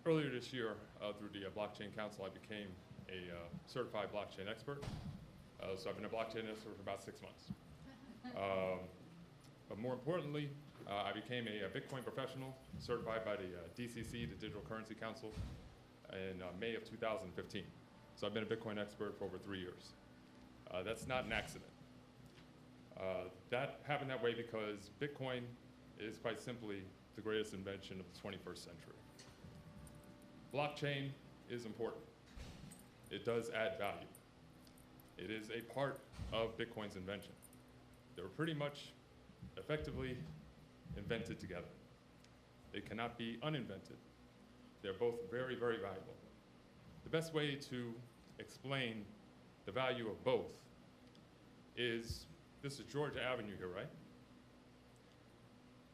Earlier this year, through the Blockchain Council, I became a certified blockchain expert. So I've been a blockchain expert for about 6 months. But more importantly, I became a Bitcoin professional, certified by the DCC, the Digital Currency Council, in May of 2015. So I've been a Bitcoin expert for over 3 years. That's not an accident. That happened that way because Bitcoin is quite simply the greatest invention of the 21st century. Blockchain is important. It does add value. It is a part of Bitcoin's invention. They were pretty much effectively invented together. They cannot be uninvented. They're both very, very valuable. The best way to explain the value of both is, this is Georgia Avenue here, right?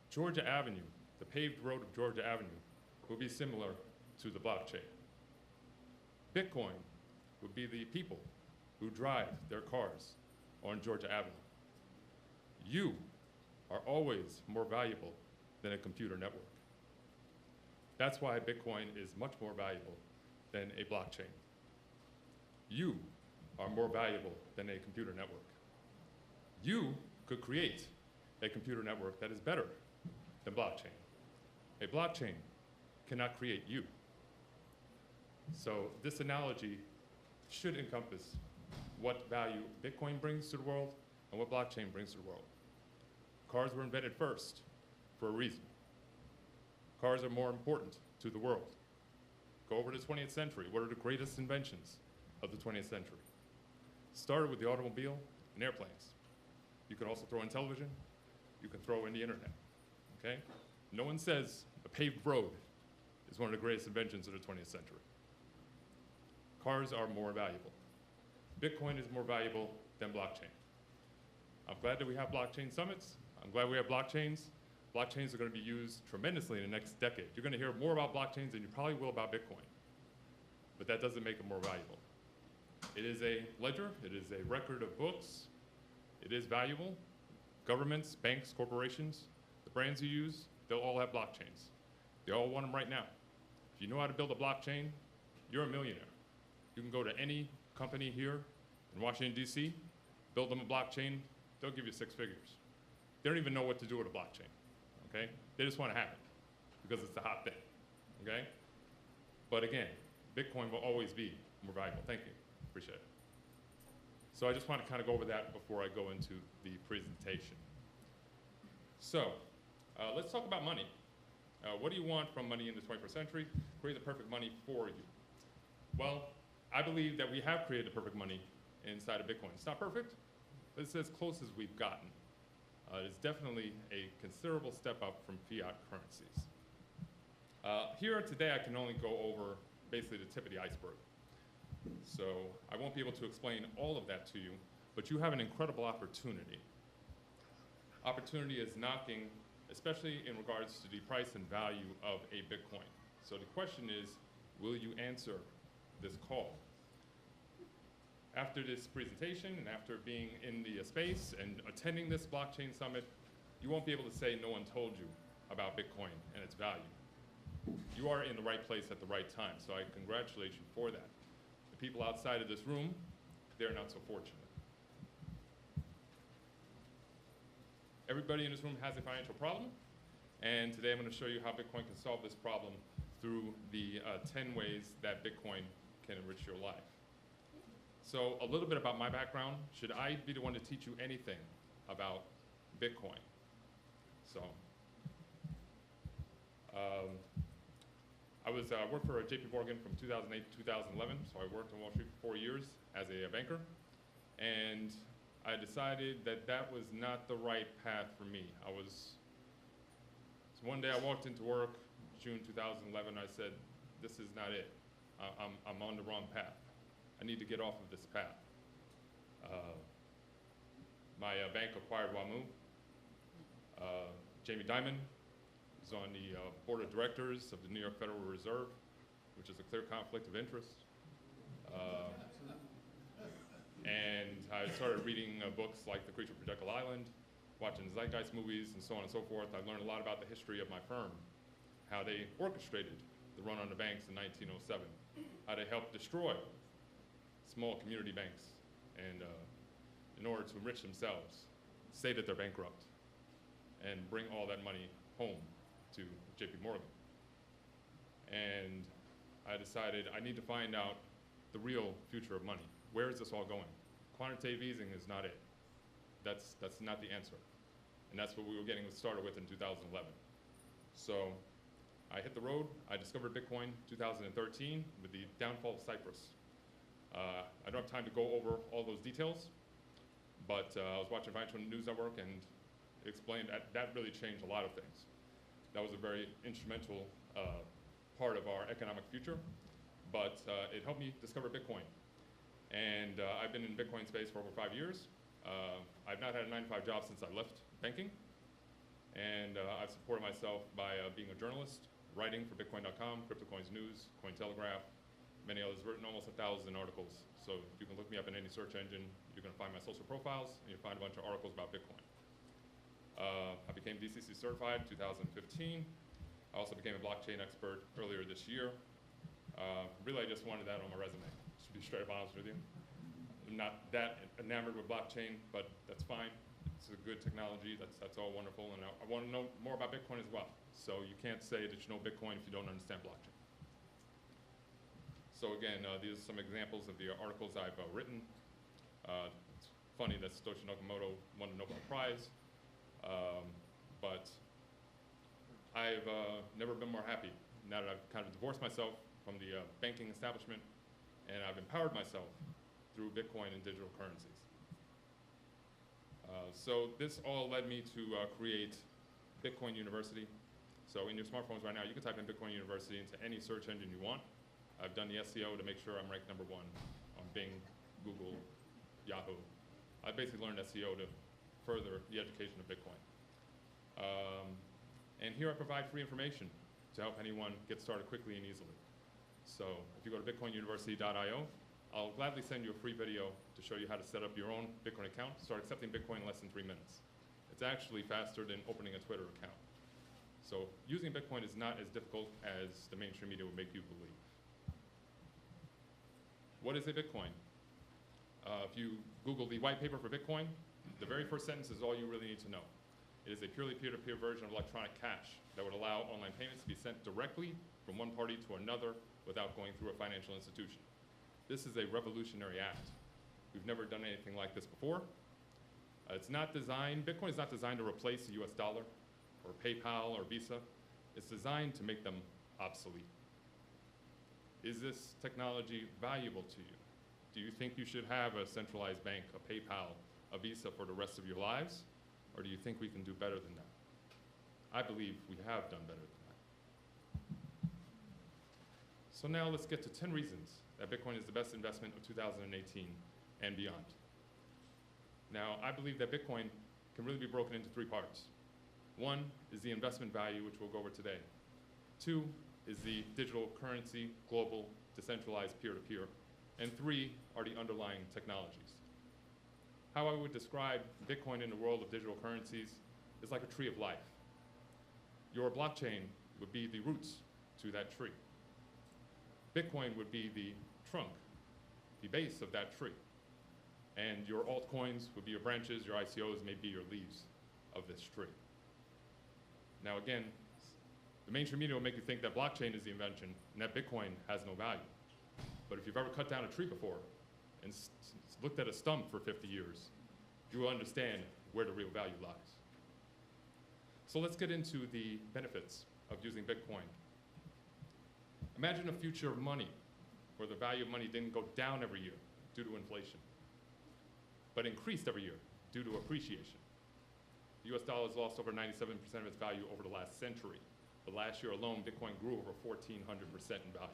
Georgia Avenue, the paved road of Georgia Avenue, will be similar to the blockchain. Bitcoin would be the people who drive their cars on Georgia Avenue. You are always more valuable than a computer network. That's why Bitcoin is much more valuable than a blockchain. You are more valuable than a computer network. You could create a computer network that is better than blockchain. A blockchain cannot create you. So this analogy should encompass what value Bitcoin brings to the world and what blockchain brings to the world. Cars were invented first for a reason. Cars are more important to the world. Go over to the 20th century. What are the greatest inventions of the 20th century? Started with the automobile and airplanes. You can also throw in television. You can throw in the internet, okay? No one says a paved road is one of the greatest inventions of the 20th century. Cars are more valuable. Bitcoin is more valuable than blockchain. I'm glad that we have blockchain summits. I'm glad we have blockchains. Blockchains are going to be used tremendously in the next decade. You're going to hear more about blockchains than you probably will about Bitcoin. But that doesn't make it more valuable. It is a ledger. It is a record of books. It is valuable. Governments, banks, corporations, the brands you use, they'll all have blockchains. They all want them right now. If you know how to build a blockchain, you're a millionaire. You can go to any company here in Washington, D.C., build them a blockchain, they'll give you 6 figures. They don't even know what to do with a blockchain, okay? They just want to have it because it's the hot thing, okay? But again, Bitcoin will always be more valuable. Thank you, appreciate it. So I just want to kind of go over that before I go into the presentation. So let's talk about money. What do you want from money in the 21st century? Create the perfect money for you. Well, I believe that we have created the perfect money inside of Bitcoin. It's not perfect, but it's as close as we've gotten. It's definitely a considerable step up from fiat currencies. Here today, I can only go over basically the tip of the iceberg. So I won't be able to explain all of that to you, but you have an incredible opportunity. Opportunity is knocking, especially in regards to the price and value of a Bitcoin. So the question is, will you answer this call? After this presentation and after being in the space and attending this blockchain summit, you won't be able to say no one told you about Bitcoin and its value. You are in the right place at the right time, so I congratulate you for that. The people outside of this room, they're not so fortunate. Everybody in this room has a financial problem, and today I'm going to show you how Bitcoin can solve this problem through the 10 ways that Bitcoin can enrich your life. So a little bit about my background. Should I be the one to teach you anything about Bitcoin? So I worked for JP Morgan from 2008 to 2011, so I worked on Wall Street for 4 years as a banker, and I decided that that was not the right path for me. So one day I walked into work, June 2011, I said, this is not it. I'm on the wrong path. I need to get off of this path. My bank acquired WAMU. Jamie Dimon is on the board of directors of the New York Federal Reserve, which is a clear conflict of interest. And I started reading books like The Creature from Jekyll Island, watching Zeitgeist movies, and so on and so forth. I learned a lot about the history of my firm, how they orchestrated the run on the banks in 1907, how they helped destroy small community banks and in order to enrich themselves, say that they're bankrupt, and bring all that money home to JP Morgan. And I decided I need to find out the real future of money. Where is this all going? Quantitative easing is not it. That's not the answer. And that's what we were getting started with in 2011. So I hit the road. I discovered Bitcoin 2013 with the downfall of Cyprus. I don't have time to go over all those details, but I was watching Financial News Network and it explained that really changed a lot of things. That was a very instrumental part of our economic future, but it helped me discover Bitcoin. And I've been in the Bitcoin space for over 5 years. I've not had a 9-to-5 job since I left banking. And I've supported myself by being a journalist, writing for Bitcoin.com, CryptoCoins News, Cointelegraph, many others, written almost 1,000 articles. So you can look me up in any search engine. You're going to find my social profiles, and you'll find a bunch of articles about Bitcoin. I became DCC certified in 2015. I also became a blockchain expert earlier this year. Really, I just wanted that on my resume, to be straight up honest with you. I'm not that enamored with blockchain, but that's fine. It's a good technology, that's all wonderful, and I want to know more about Bitcoin as well. So you can't say that you know Bitcoin if you don't understand blockchain. So again, these are some examples of the articles I've written. It's funny that Satoshi Nakamoto won the Nobel Prize, but I've never been more happy now that I've kind of divorced myself from the banking establishment, and I've empowered myself through Bitcoin and digital currencies. So this all led me to create Bitcoin University. So in your smartphones right now, you can type in Bitcoin University into any search engine you want. I've done the SEO to make sure I'm ranked #1 on Bing, Google, Yahoo. I basically learned SEO to further the education of Bitcoin. And here I provide free information to help anyone get started quickly and easily. So if you go to bitcoinuniversity.io, I'll gladly send you a free video to show you how to set up your own Bitcoin account, start accepting Bitcoin in less than 3 minutes. It's actually faster than opening a Twitter account. So using Bitcoin is not as difficult as the mainstream media would make you believe. What is a Bitcoin? If you Google the white paper for Bitcoin, the very first sentence is all you really need to know. It is a purely peer-to-peer version of electronic cash that would allow online payments to be sent directly from one party to another without going through a financial institution. This is a revolutionary act. We've never done anything like this before. Bitcoin is not designed to replace the US dollar or PayPal or Visa. It's designed to make them obsolete. Is this technology valuable to you? Do you think you should have a centralized bank, a PayPal, a Visa for the rest of your lives? Or do you think we can do better than that? I believe we have done better than that. So now let's get to 10 reasons that Bitcoin is the best investment of 2018 and beyond. Now, I believe that Bitcoin can really be broken into 3 parts. 1 is the investment value, which we'll go over today. 2 is the digital currency, global, decentralized peer-to-peer. And 3 are the underlying technologies. How I would describe Bitcoin in the world of digital currencies is like a tree of life. Your blockchain would be the roots to that tree. Bitcoin would be the trunk, the base of that tree. And your altcoins would be your branches, your ICOs may be your leaves of this tree. Now again, the mainstream media will make you think that blockchain is the invention and that Bitcoin has no value. But if you've ever cut down a tree before and looked at a stump for 50 years, you will understand where the real value lies. So let's get into the benefits of using Bitcoin. Imagine a future of money where the value of money didn't go down every year due to inflation, but increased every year due to appreciation. The US dollar has lost over 97% of its value over the last century. But last year alone, Bitcoin grew over 1,400% in value.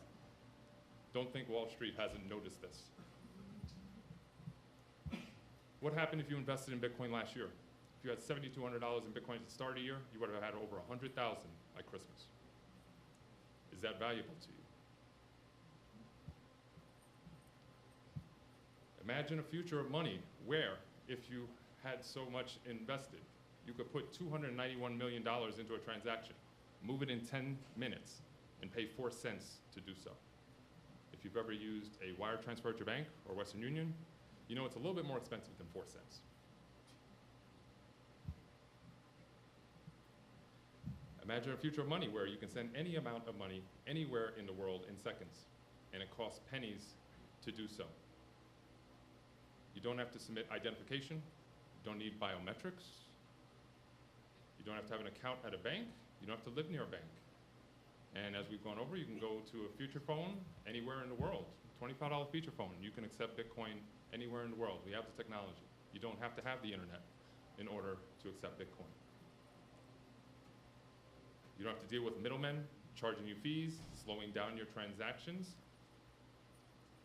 Don't think Wall Street hasn't noticed this. What happened if you invested in Bitcoin last year? If you had $7,200 in Bitcoin at the start of the year, you would have had over 100,000 by Christmas. Is that valuable to you? Imagine a future of money where, if you had so much invested, you could put $291 million into a transaction, move it in 10 minutes, and pay 4 cents to do so. If you've ever used a wire transfer at your bank or Western Union, you know it's a little bit more expensive than 4 cents. Imagine a future of money where you can send any amount of money anywhere in the world in seconds, and it costs pennies to do so. You don't have to submit identification. You don't need biometrics. You don't have to have an account at a bank. You don't have to live near a bank. And as we've gone over, you can go to a feature phone anywhere in the world, $25 feature phone. You can accept Bitcoin anywhere in the world. We have the technology. You don't have to have the internet in order to accept Bitcoin. You don't have to deal with middlemen charging you fees, slowing down your transactions,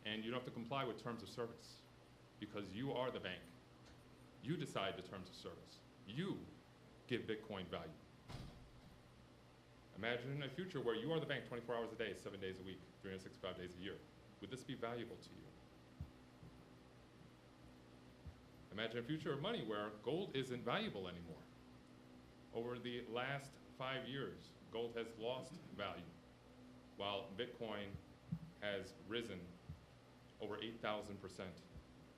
and you don't have to comply with terms of service because you are the bank. You decide the terms of service. You give Bitcoin value. Imagine a future where you are the bank 24 hours a day, 7 days a week, 365 days a year. Would this be valuable to you? Imagine a future of money where gold isn't valuable anymore. Over the last 5 years, gold has lost value, while Bitcoin has risen over 8,000%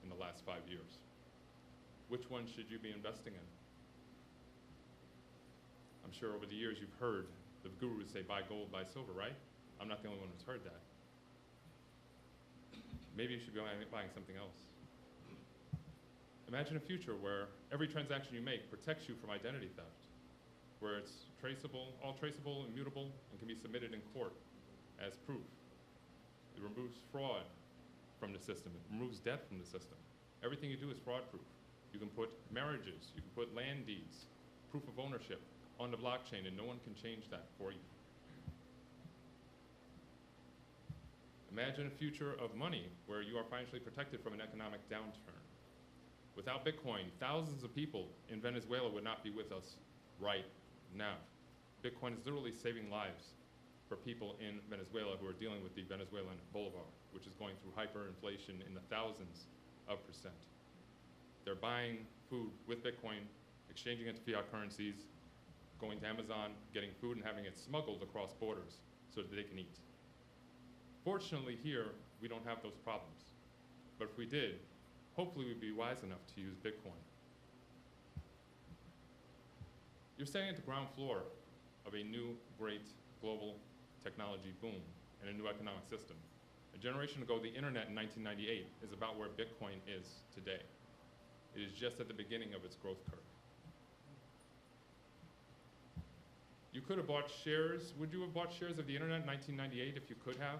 in the last 5 years. Which one should you be investing in? I'm sure over the years you've heard the gurus say buy gold, buy silver, right? I'm not the only one who's heard that. Maybe you should be buying something else. Imagine a future where every transaction you make protects you from identity theft, where it's traceable, all traceable, immutable, and can be submitted in court as proof. It removes fraud from the system. It removes debt from the system. Everything you do is fraud-proof. You can put marriages, you can put land deeds, proof of ownership on the blockchain, and no one can change that for you. Imagine a future of money where you are financially protected from an economic downturn. Without Bitcoin, thousands of people in Venezuela would not be with us right now. Bitcoin is literally saving lives for people in Venezuela who are dealing with the Venezuelan bolivar, which is going through hyperinflation in the thousands of percent. They're buying food with Bitcoin, exchanging it to fiat currencies, going to Amazon, getting food and having it smuggled across borders so that they can eat. Fortunately here, we don't have those problems. But if we did, hopefully we'd be wise enough to use Bitcoin. You're standing at the ground floor of a new great global technology boom and a new economic system. A generation ago, the internet in 1998 is about where Bitcoin is today. It is just at the beginning of its growth curve. You could have bought shares. Would you have bought shares of the internet in 1998 if you could have?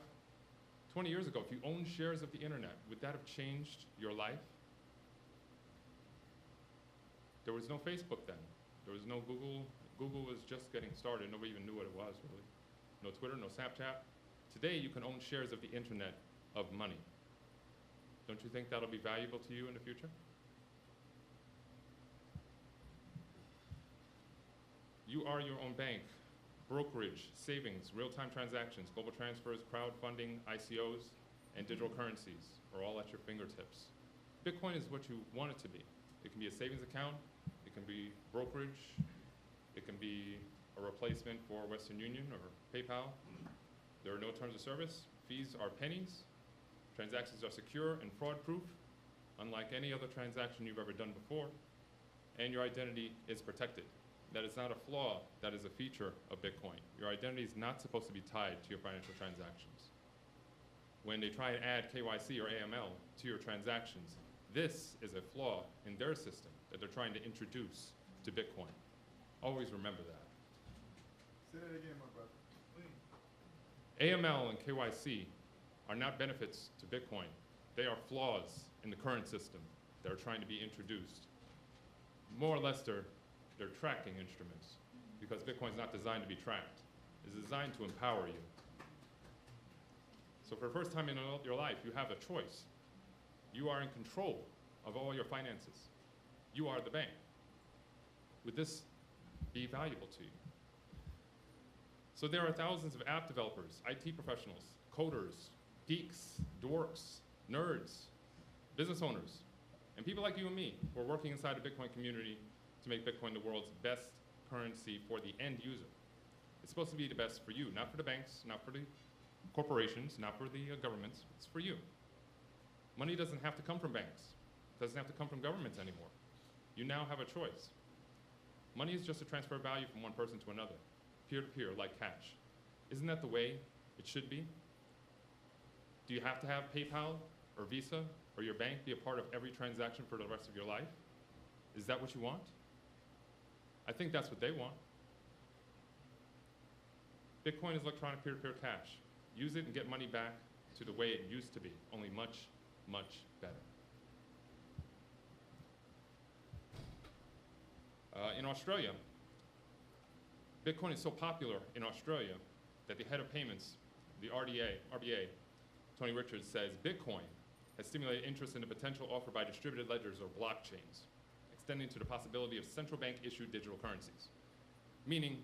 20 years ago, if you owned shares of the internet, would that have changed your life? There was no Facebook then. There was no Google. Google was just getting started. Nobody even knew what it was, really. No Twitter, no Snapchat. Today, you can own shares of the internet of money. Don't you think that'll be valuable to you in the future? You are your own bank, brokerage, savings, real-time transactions, global transfers, crowdfunding, ICOs, and digital currencies are all at your fingertips. Bitcoin is what you want it to be. It can be a savings account, it can be brokerage, it can be a replacement for Western Union or PayPal. There are no terms of service, fees are pennies, transactions are secure and fraud-proof, unlike any other transaction you've ever done before, and your identity is protected. That is not a flaw, that is a feature of Bitcoin. Your identity is not supposed to be tied to your financial transactions. When they try and add KYC or AML to your transactions, this is a flaw in their system that they're trying to introduce to Bitcoin. Always remember that. Say that again, my brother. AML and KYC are not benefits to Bitcoin. They are flaws in the current system that are trying to be introduced. More or less, they're tracking instruments because Bitcoin is not designed to be tracked. It's designed to empower you. So for the first time in your life, you have a choice. You are in control of all your finances. You are the bank. Would this be valuable to you? So there are thousands of app developers, IT professionals, coders, geeks, dorks, nerds, business owners, and people like you and me who are working inside the Bitcoin community to make Bitcoin the world's best currency for the end user. It's supposed to be the best for you, not for the banks, not for the corporations, not for the governments. It's for you. Money doesn't have to come from banks. It doesn't have to come from governments anymore. You now have a choice. Money is just a transfer of value from one person to another, peer-to-peer, like cash. Isn't that the way it should be? Do you have to have PayPal or Visa or your bank be a part of every transaction for the rest of your life? Is that what you want? I think that's what they want. Bitcoin is electronic peer-to-peer cash. Use it and get money back to the way it used to be, only much, much better. In Australia, Bitcoin is so popular in Australia that the head of payments, the RBA, Tony Richards, says Bitcoin has stimulated interest in the potential offered by distributed ledgers or blockchains, extending to the possibility of central bank issued digital currencies. Meaning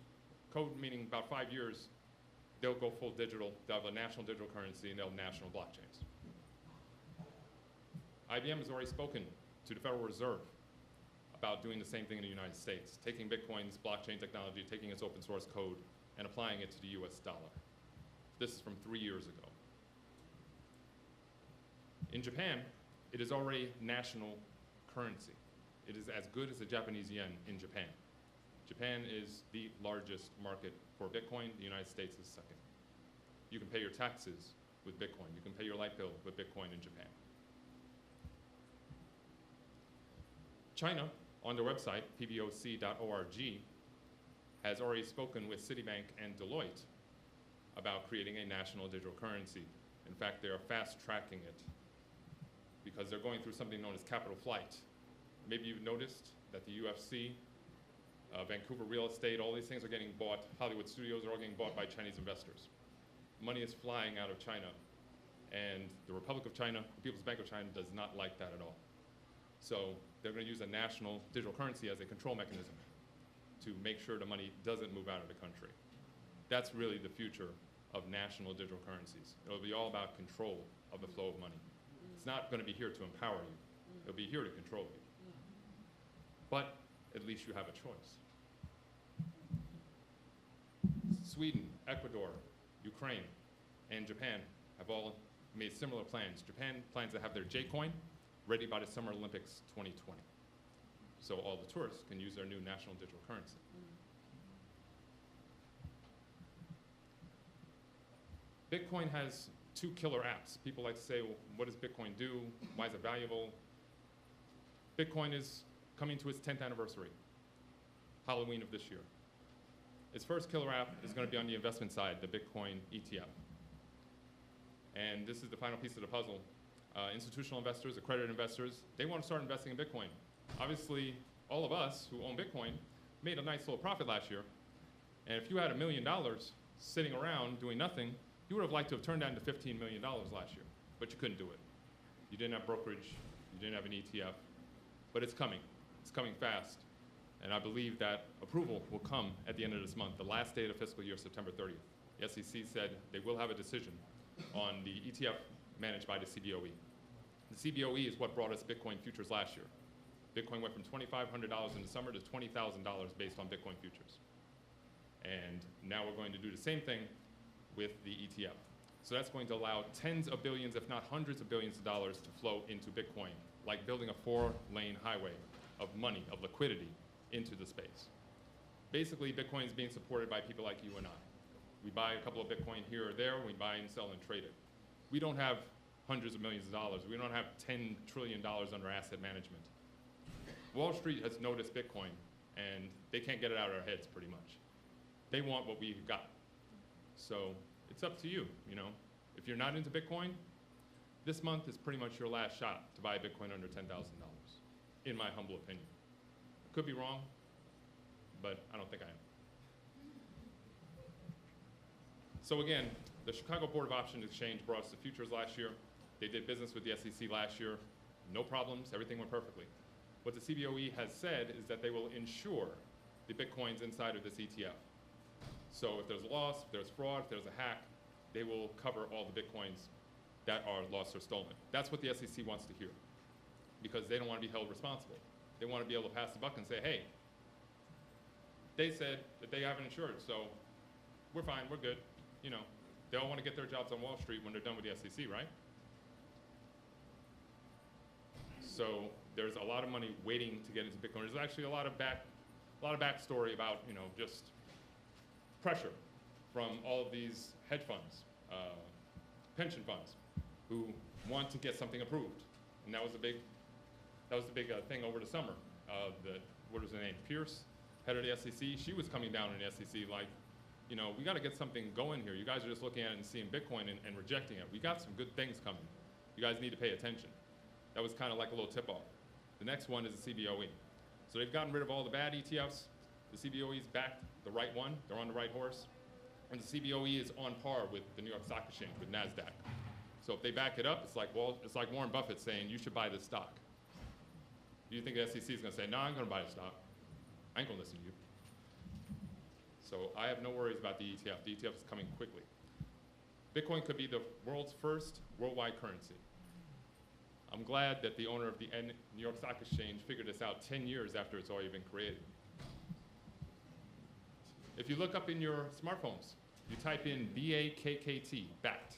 about 5 years, they'll go full digital, they'll have a national digital currency, and they'll have national blockchains. IBM has already spoken to the Federal Reserve about doing the same thing in the United States, taking Bitcoin's blockchain technology, taking its open source code, and applying it to the US dollar. This is from 3 years ago. In Japan, it is already national currency. It is as good as the Japanese yen in Japan. Japan is the largest market for Bitcoin. The United States is second. You can pay your taxes with Bitcoin. You can pay your light bill with Bitcoin in Japan. China, on their website, pboc.org, has already spoken with Citibank and Deloitte about creating a national digital currency. In fact, they are fast-tracking it because they're going through something known as capital flight. Maybe you've noticed that the UFC, Vancouver real estate, all these things are getting bought. Hollywood studios are all getting bought by Chinese investors. Money is flying out of China, and the Republic of China, the People's Bank of China, does not like that at all. So they're going to use a national digital currency as a control mechanism to make sure the money doesn't move out of the country. That's really the future of national digital currencies. It'll be all about control of the flow of money. It's not going to be here to empower you. It'll be here to control you. But at least you have a choice. Sweden, Ecuador, Ukraine, and Japan have all made similar plans. Japan plans to have their J-coin ready by the Summer Olympics 2020. So all the tourists can use their new national digital currency. Bitcoin has 2 killer apps. People like to say, well, what does Bitcoin do? Why is it valuable? Bitcoin is coming to its 10th anniversary, Halloween of this year. Its first killer app is going to be on the investment side, the Bitcoin ETF. And this is the final piece of the puzzle. Institutional investors, accredited investors, they want to start investing in Bitcoin. Obviously, all of us who own Bitcoin made a nice little profit last year. And if you had $1 million sitting around doing nothing, you would have liked to have turned that into $15 million last year, but you couldn't do it. You didn't have brokerage, you didn't have an ETF, but it's coming. It's coming fast. And I believe that approval will come at the end of this month, the last day of the fiscal year, September 30th. The SEC said they will have a decision on the ETF managed by the CBOE. The CBOE is what brought us Bitcoin futures last year. Bitcoin went from $2,500 in the summer to $20,000 based on Bitcoin futures. And now we're going to do the same thing with the ETF. So that's going to allow tens of billions, if not hundreds of billions of dollars to flow into Bitcoin, like building a 4-lane highway of money, of liquidity into the space. Basically, Bitcoin is being supported by people like you and I. We buy a couple of Bitcoin here or there, we buy and sell and trade it. We don't have hundreds of millions of dollars. We don't have $10 trillion under asset management. Wall Street has noticed Bitcoin, and they can't get it out of their heads pretty much. They want what we've got. So it's up to you, you know. If you're not into Bitcoin, this month is pretty much your last shot to buy a Bitcoin under $10,000, in my humble opinion. I could be wrong, but I don't think I am. So again, the Chicago Board of Options Exchange brought us the futures last year. They did business with the SEC last year. No problems, everything went perfectly. What the CBOE has said is that they will insure the Bitcoins inside of this ETF. So if there's a loss, if there's fraud, if there's a hack, they will cover all the Bitcoins that are lost or stolen. That's what the SEC wants to hear, because they don't want to be held responsible. They want to be able to pass the buck and say, hey, they said that they haven't insured, so we're fine, we're good. You know, they all want to get their jobs on Wall Street when they're done with the SEC, right? So there's a lot of money waiting to get into Bitcoin. There's actually a lot of backstory about, you know, just pressure from all of these hedge funds, pension funds, who want to get something approved. And that was the big thing over the summer. What was her name? Pierce, head of the SEC. She was coming down in the SEC like, you know, we got to get something going here. You guys are just looking at it and seeing Bitcoin and rejecting it. We got some good things coming. You guys need to pay attention. That was kind of like a little tip-off. The next one is the CBOE. So they've gotten rid of all the bad ETFs. The CBOE's backed the right one. They're on the right horse. And the CBOE is on par with the New York Stock Exchange, with NASDAQ. So if they back it up, it's like Warren Buffett saying, you should buy this stock. Do you think the SEC is going to say, no, I'm going to buy the stock? I ain't going to listen to you. So I have no worries about the ETF. The ETF is coming quickly. Bitcoin could be the world's first worldwide currency. I'm glad that the owner of the New York Stock Exchange figured this out 10 years after it's already been created. If you look up in your smartphones, you type in BAKKT, BACT.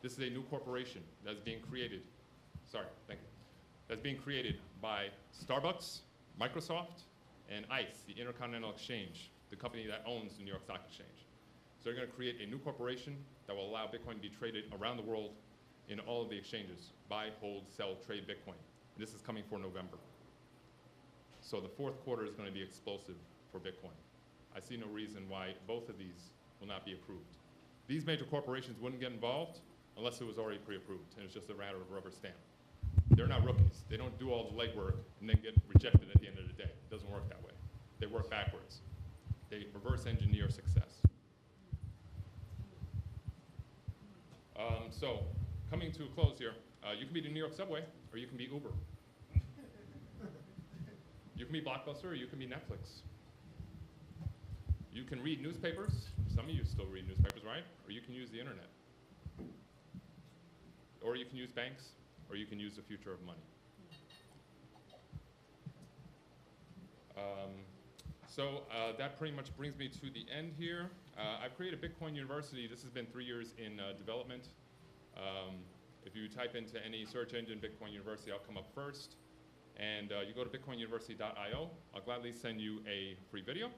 This is a new corporation that's being created. Sorry, thank you. That's being created by Starbucks, Microsoft, and ICE, the Intercontinental Exchange, the company that owns the New York Stock Exchange. So they're going to create a new corporation that will allow Bitcoin to be traded around the world in all of the exchanges. Buy, hold, sell, trade Bitcoin. And this is coming for November. So the fourth quarter is going to be explosive for Bitcoin. I see no reason why both of these will not be approved. These major corporations wouldn't get involved unless it was already pre-approved, and it's just a matter of rubber stamp. They're not rookies. They don't do all the legwork and then get rejected at the end of the day. It doesn't work that way. They work backwards. They reverse engineer success. So coming to a close here, you can be the New York subway, or you can be Uber. You can be Blockbuster, or you can be Netflix. You can read newspapers. Some of you still read newspapers, right? Or you can use the internet. Or you can use banks, or you can use the future of money. That pretty much brings me to the end here. I've created Bitcoin University. This has been 3 years in development. If you type into any search engine, Bitcoin University, I'll come up first. And you go to bitcoinuniversity.io. I'll gladly send you a free video.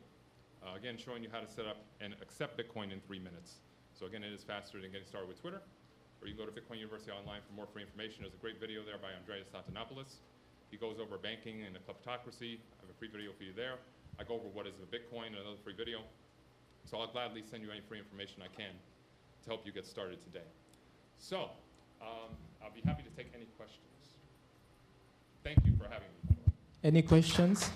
Again, showing you how to set up and accept Bitcoin in 3 minutes. So again, it is faster than getting started with Twitter. Or you can go to Bitcoin University online for more free information. There's a great video there by Andreas Antonopoulos. He goes over banking and the kleptocracy. I have a free video for you there. I go over what is a Bitcoin, another free video. So I'll gladly send you any free information I can to help you get started today. So I'll be happy to take any questions. Thank you for having me, by the way. Any questions?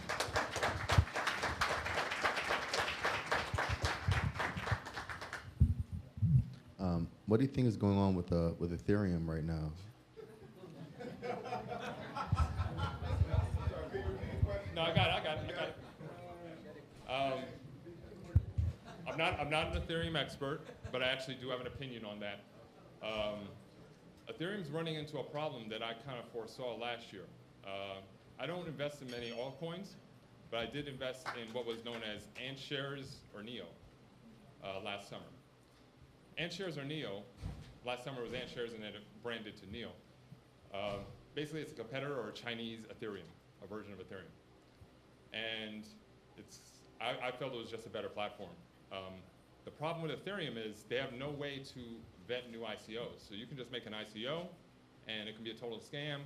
What do you think is going on with Ethereum right now? No, I got it. I'm not an Ethereum expert, but I actually do have an opinion on that. Ethereum's running into a problem that I kind of foresaw last year. I don't invest in many altcoins, but I did invest in what was known as AntShares or NEO last summer. AntShares or NEO, last summer was AntShares and then it branded to NEO. Basically, it's a competitor or a Chinese Ethereum, a version of Ethereum. And I felt it was just a better platform. The problem with Ethereum is they have no way to vet new ICOs. So you can just make an ICO, and it can be a total scam.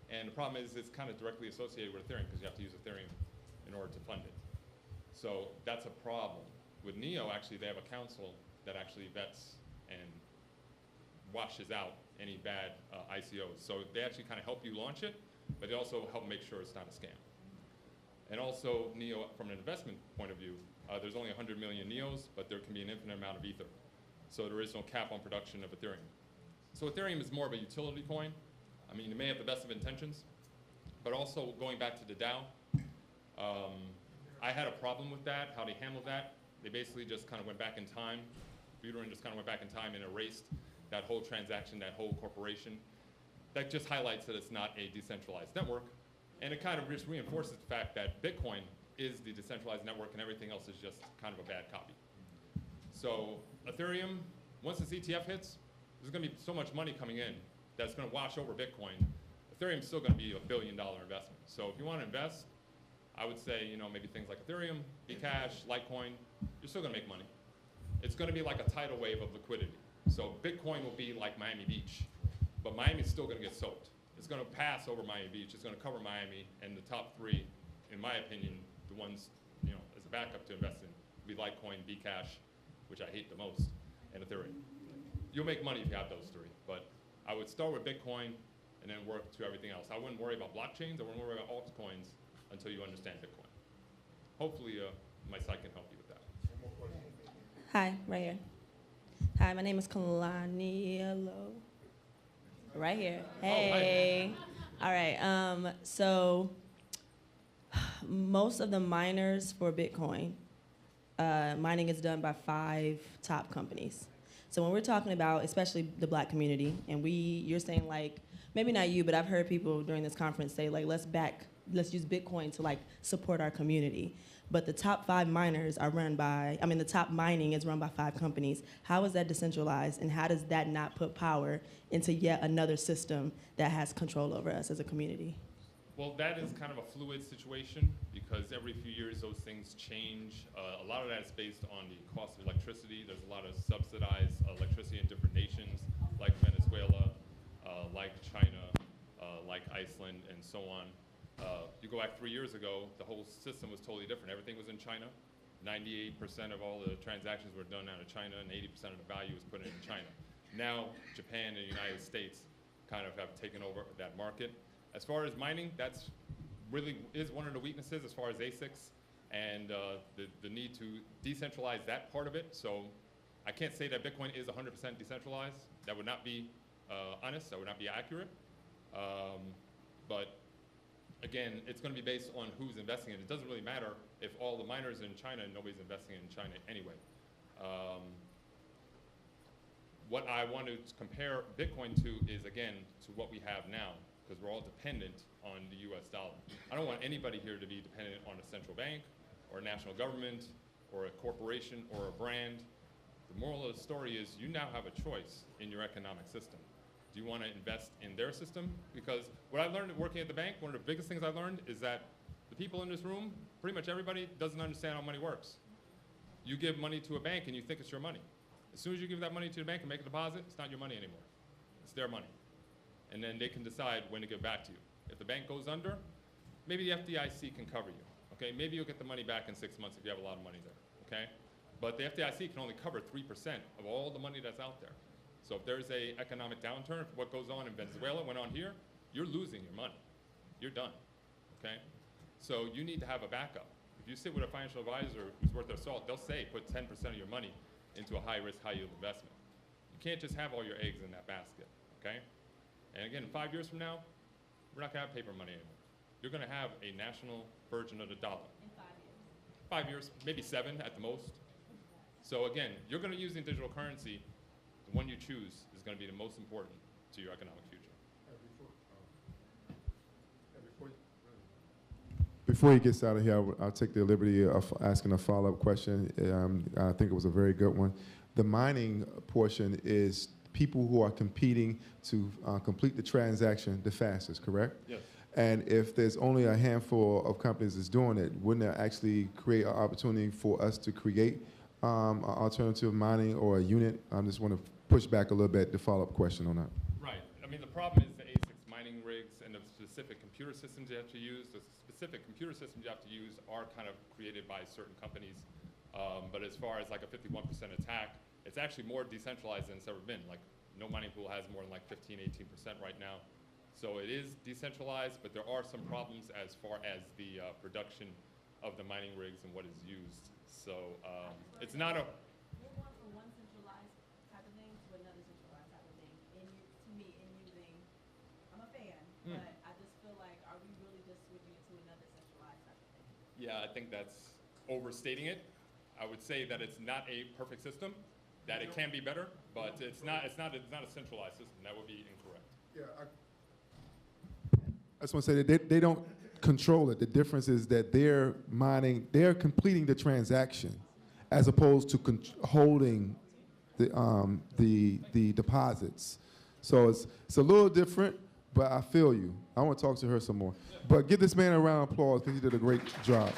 And the problem is it's kind of directly associated with Ethereum because you have to use Ethereum in order to fund it. So that's a problem. With NEO, actually, they have a council that actually vets and washes out any bad ICOs. So they actually kind of help you launch it, but they also help make sure it's not a scam. And also, NEO, from an investment point of view, there's only 100 million NEOs, but there can be an infinite amount of Ether. So there is no cap on production of Ethereum. So Ethereum is more of a utility coin. I mean, it may have the best of intentions, but also going back to the DAO, I had a problem with that, how they handled that. They basically just kind of went back in time. Buterin just kind of went back in time and erased that whole transaction, that whole corporation. That just highlights that it's not a decentralized network. And it kind of just reinforces the fact that Bitcoin is the decentralized network and everything else is just kind of a bad copy. So Ethereum, once this ETF hits, there's going to be so much money coming in that's going to wash over Bitcoin. Ethereum's still going to be $1 billion investment. So if you want to invest, I would say, maybe things like Ethereum, Bcash, Litecoin, you're still going to make money. It's going to be like a tidal wave of liquidity. So Bitcoin will be like Miami Beach, but Miami's still going to get soaked. It's going to pass over Miami Beach. It's going to cover Miami, and the top three, in my opinion, the ones, as a backup to invest in, would be Litecoin, Bcash, which I hate the most, and Ethereum. You'll make money if you have those three, but I would start with Bitcoin and then work to everything else. I wouldn't worry about blockchains. I wouldn't worry about altcoins until you understand Bitcoin. Hopefully, my site can help you with that. Hi, right here. Hi, my name is Kalanielo. Right here. Hey. All right. So most of the miners for Bitcoin, mining is done by 5 top companies. So when we're talking about, especially the Black community, and you're saying like, maybe not you, but I've heard people during this conference say like, let's use Bitcoin to like support our community. But the top 5 miners are the top mining is run by 5 companies. How is that decentralized, and how does that not put power into yet another system that has control over us as a community? Well, that is kind of a fluid situation because every few years those things change. A lot of that is based on the cost of electricity. There's a lot of subsidized electricity in different nations, like Venezuela, like China, like Iceland, and so on. You go back 3 years ago, the whole system was totally different. Everything was in China. 98% of all the transactions were done out of China, and 80% of the value was put in China. Now, Japan and the United States kind of have taken over that market. As far as mining, that's really is one of the weaknesses as far as ASICs and the need to decentralize that part of it. So I can't say that Bitcoin is 100% decentralized. That would not be honest. That would not be accurate. But again, it's going to be based on who's investing in it. It doesn't really matter if all the miners are in China and nobody's investing in China anyway. What I want to compare Bitcoin to is, again, to what we have now, because we're all dependent on the US dollar. I don't want anybody here to be dependent on a central bank or a national government or a corporation or a brand. The moral of the story is you now have a choice in your economic system. Do you want to invest in their system? Because what I learned working at the bank, one of the biggest things I learned is that the people in this room, pretty much everybody, doesn't understand how money works. You give money to a bank and you think it's your money. As soon as you give that money to the bank and make a deposit, it's not your money anymore. It's their money. And then they can decide when to give back to you. If the bank goes under, maybe the FDIC can cover you. Okay, maybe you'll get the money back in 6 months if you have a lot of money there. Okay, but the FDIC can only cover 3% of all the money that's out there. So if there's a economic downturn, what goes on in Venezuela went on here, you're losing your money. You're done, okay? So you need to have a backup. If you sit with a financial advisor who's worth their salt, they'll say put 10% of your money into a high-risk, high-yield investment. You can't just have all your eggs in that basket, okay? And again, 5 years from now, we're not gonna have paper money anymore. You're gonna have a national version of the dollar. In 5 years. 5 years, maybe 7 at the most. So again, you're gonna use the digital currency. The one you choose is going to be the most important to your economic future. Before he gets out of here, I'll take the liberty of asking a follow-up question. I think it was a very good one. The mining portion is people who are competing to complete the transaction the fastest, correct? Yes. And if there's only a handful of companies that's doing it, wouldn't that actually create an opportunity for us to create an alternative mining or a unit? I just want to push back a little bit, the follow-up question on that. Right. I mean, the problem is the ASICs mining rigs and the specific computer systems you have to use. The specific computer systems you have to use are kind of created by certain companies. But as far as like a 51% attack, it's actually more decentralized than it's ever been. Like no mining pool has more than like 15, 18% right now. So it is decentralized, but there are some problems as far as the production of the mining rigs and what is used. So it's not a... We're going from one centralized type of thing to another centralized type of thing. To me, in using, I'm a fan, but I just feel like, are we really just switching it to another centralized type of thing? Yeah, I think that's overstating it. I would say that it's not a perfect system, that it can be better, but it's not a centralized system. That would be incorrect. Yeah, I just want to say that they don't control it. The difference is that they're mining, they're completing the transaction as opposed to holding the deposits. So it's a little different, but I feel you. I want to talk to her some more. But give this man a round of applause because he did a great job.